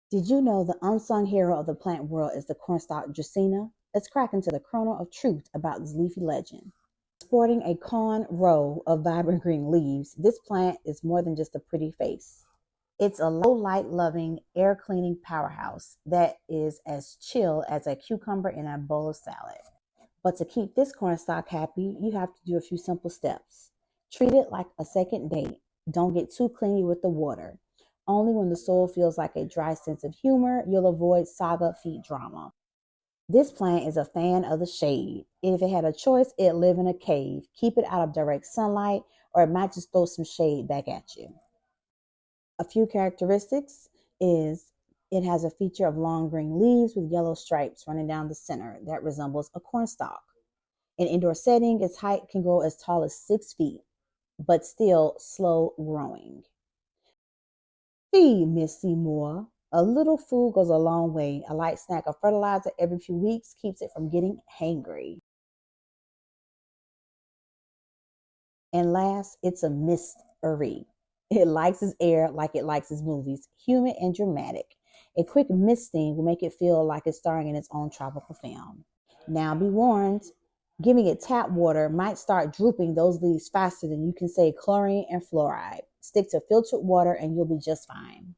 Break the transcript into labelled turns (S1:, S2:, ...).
S1: Did you know the unsung hero of the plant world is the Cornstalk Dracaena? Let's crack into the kernel of truth about this leafy legend. Sporting a corn row of vibrant green leaves, this plant is more than just a pretty face. It's a low light loving, air cleaning powerhouse that is as chill as a cucumber in a bowl of salad. But to keep this cornstalk happy, you have to do a few simple steps. Treat it like a second date. Don't get too clingy with the water. Only when the soil feels like a dry sense of humor, you'll avoid saga feet drama. This plant is a fan of the shade. If it had a choice, it'd live in a cave. Keep it out of direct sunlight, or it might just throw some shade back at you. A few characteristics is it has a feature of long green leaves with yellow stripes running down the center that resembles a cornstalk. In indoor setting, its height can grow as tall as 6 feet, but still slow growing. Feed Miss Seymour. A little food goes a long way. A light snack of fertilizer every few weeks keeps it from getting hangry. And last, it's a mystery. It likes its air like it likes its movies, humid and dramatic. A quick misting will make it feel like it's starring in its own tropical film. Now be warned, giving it tap water might start drooping those leaves faster than you can say chlorine and fluoride. Stick to filtered water and you'll be just fine.